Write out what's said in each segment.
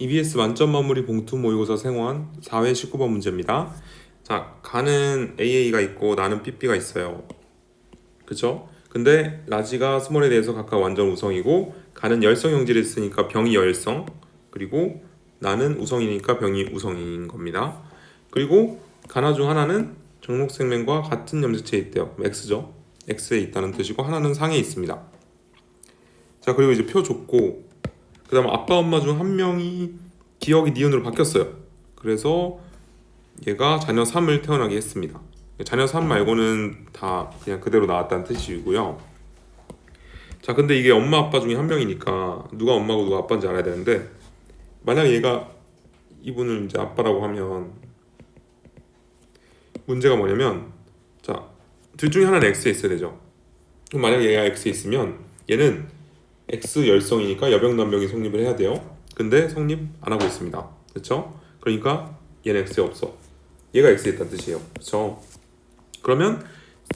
EBS 만점 마무리 봉투 모의고사 생원 4회 19번 문제입니다. 자, 가는 AA가 있고 나는 PP가 있어요. 그쵸? 근데 라지가 스몰에 대해서 각각 완전 우성이고 가는 열성 형질을 쓰니까 병이 열성, 그리고 나는 우성이니까 병이 우성인 겁니다. 그리고 가나 중 하나는 정록생명과 같은 염색체에 있대요. X죠? X에 있다는 뜻이고 하나는 상에 있습니다. 자, 그리고 이제 표 줬고 그 다음 아빠 엄마 중 한 명이 기억이 니은으로 바뀌었어요. 그래서 얘가 자녀 3을 태어나게 했습니다. 자녀 3 말고는 다 그냥 그대로 나왔다는 뜻이고요. 자, 근데 이게 엄마 아빠 중에 한 명이니까 누가 엄마고 누가 아빠인지 알아야 되는데, 만약 얘가 이분을 이제 아빠라고 하면 문제가 뭐냐면, 자, 둘 중에 하나는 X에 있어야 되죠. 그럼 만약 얘가 X에 있으면 얘는 X 열성이니까 여병남병이 성립을 해야 돼요. 근데 성립 안 하고 있습니다. 그렇죠? 그러니까 얘는 X에 없어. 얘가 X에 있다는 뜻이에요. 그렇죠? 그러면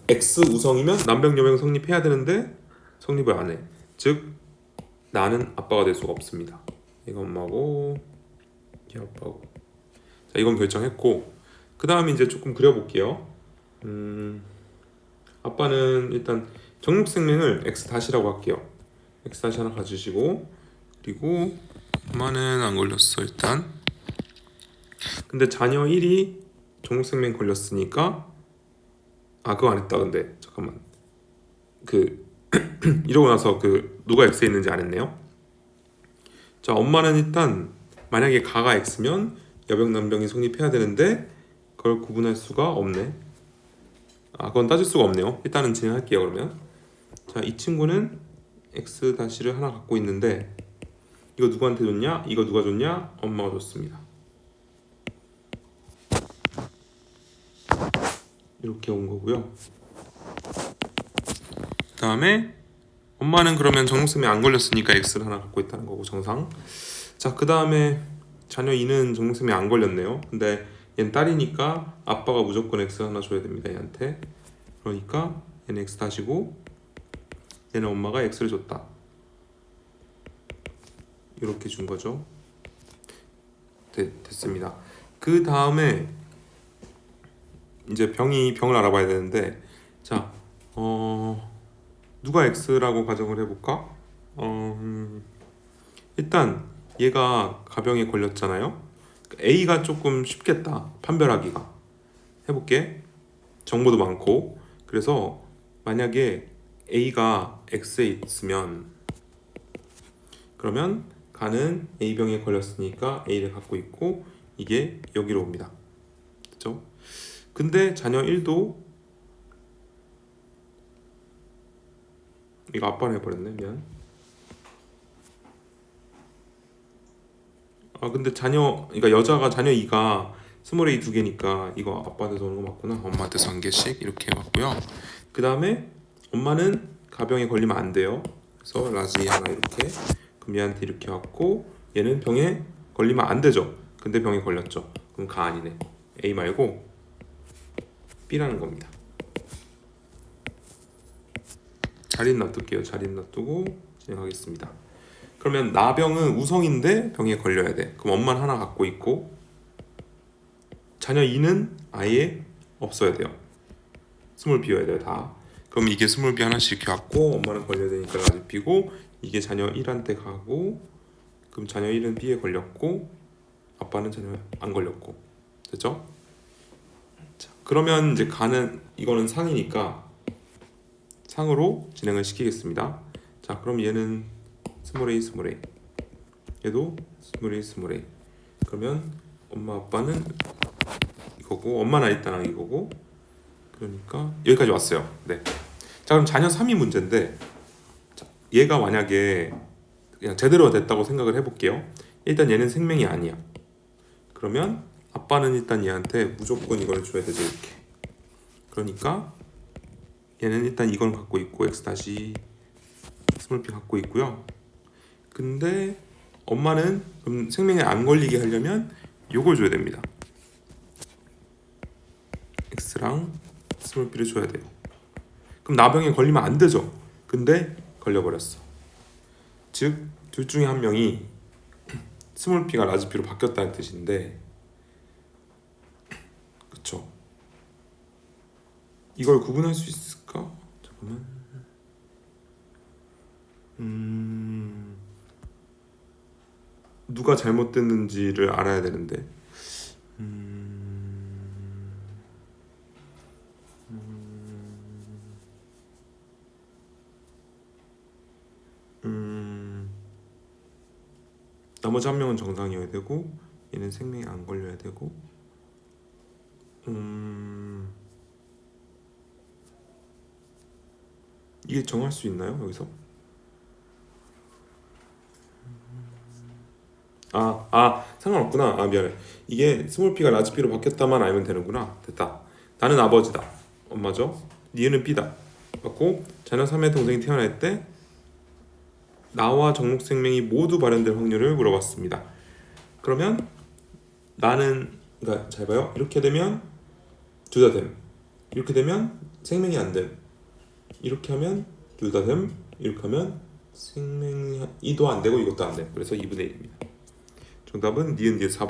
X 우성이면 남병 여병 성립해야 되는데 성립을 안 해. 즉 나는 아빠가 될 수가 없습니다. 얘가 엄마고 얘 아빠고. 자, 이건 결정했고 그 다음에 이제 조금 그려볼게요. 아빠는 일단 정육생명을 X 다시라고 할게요. X 다시 하나 가주시고, 그리고 엄마는 안 걸렸어 일단. 근데 자녀 1이 정육생명 걸렸으니까 그거 안 했다. 근데 잠깐만, 그 이러고 나서 그 누가 X에 있는지 안 했네요. 자, 엄마는 일단 만약에 가가 X면 여병 남병이 성립해야 되는데 그걸 구분할 수가 없네. 그건 따질 수가 없네요. 일단은 진행할게요. 그러면 자, 이 친구는 X 다시를 하나 갖고 있는데 이거 누구한테 줬냐? 이거 누가 줬냐? 엄마가 줬습니다. 이렇게 온 거고요. 그 다음에 엄마는 그러면 정육생명 안 걸렸으니까 X를 하나 갖고 있다는 거고 정상. 자, 그 다음에 자녀 2는 정육생명 안 걸렸네요. 근데 얘는 딸이니까 아빠가 무조건 X 하나 줘야 됩니다. 얘한테. 그러니까 얘는 X 다시고 얘는 엄마가 X를 줬다. 이렇게 준 거죠. 됐습니다. 그 다음에 이제 병을 알아봐야 되는데, 자, 누가 X라고 가정을 해볼까? 일단 얘가 가병에 걸렸잖아요. A가 조금 쉽겠다, 판별하기가. 해볼게. 정보도 많고. 그래서 만약에 A가 X에 있으면 그러면 가는 A병에 걸렸으니까 A를 갖고 있고 이게 여기로 옵니다. 그렇죠? 근데 자녀 1도 이거 아빠를 해버렸네. 미안. 근데 그러니까 여자가 자녀 2가 스몰 A 2개니까 이거 아빠한테서 오는 거 맞구나. 엄마한테서 한 개씩 이렇게 해봤고요. 그 다음에 엄마는 가병에 걸리면 안 돼요. 그래서 라지 하나 이렇게, 그럼 얘한테 이렇게 왔고 얘는 병에 걸리면 안 되죠. 근데 병에 걸렸죠. 그럼 가 아니네. A 말고 B라는 겁니다. 자리는 놔둘게요. 자리는 놔두고 진행하겠습니다. 그러면 나병은 우성인데 병에 걸려야 돼. 그럼 엄마는 하나 갖고 있고 자녀 2는 아예 없어야 돼요. 스몰 비워야 돼요. 다. 그럼 이게 스몰 비 하나씩 이렇게 갖고 엄마는 걸려야 되니까 라지 B고, 이게 자녀 1한테 가고, 그럼 자녀 1은 B에 걸렸고 아빠는 자녀 안 걸렸고. 됐죠? 자, 그러면 이제 가는 이거는 상이니까 상으로 진행을 시키겠습니다. 자, 그럼 얘는 스몰 a 스몰 a, 얘도 스몰 a 스몰 a. 그러면 엄마 아빠는 이거고 엄마는 일단 이거고, 그러니까 여기까지 왔어요. 네. 자, 그럼 자녀 3이 문제인데, 자, 얘가 만약에 그냥 제대로 됐다고 생각을 해볼게요. 일단 얘는 생명이 아니야. 그러면 아빠는 일단 얘한테 무조건 이걸 줘야 되죠. 이렇게. 그러니까 얘는 일단 이걸 갖고 있고 X 다시 스몰 P 갖고 있고요. 근데 엄마는 그럼 생명에 안 걸리게 하려면 요걸 줘야 됩니다. X랑 스몰 P를 줘야 돼요. 그럼 나병에 걸리면 안 되죠. 근데 걸려버렸어. 즉 둘 중에 한 명이 스몰 p가 라지 p로 바뀌었다는 뜻인데, 그쵸? 이걸 구분할 수 있을까? 잠깐만. 누가 잘못됐는지를 알아야 되는데. 나머지 한 명은 정상이어야 되고 얘는 생명에 안 걸려야 되고. 이게 정할 수 있나요 여기서? 상관없구나. 미안해. 이게 스몰 p가 라지 p로 바뀌었다만 알면 되는구나. 됐다. 나는 아버지다. 엄마죠. 니은은 b다. 맞고 자녀 3의 동생이 태어날 때 나와 정록 생명이 모두 발현될 확률을 물어봤습니다. 그러면 나는, 그러니까 잘 봐요. 이렇게 되면 둘 다 됨. 이렇게 되면 생명이 안 됨. 이렇게 하면 둘 다 됨. 이렇게 하면 생명이 이도 안 되고 이것도 안 돼. 그래서 2분의 1입니다. 정답은 니은 뒤에 4번.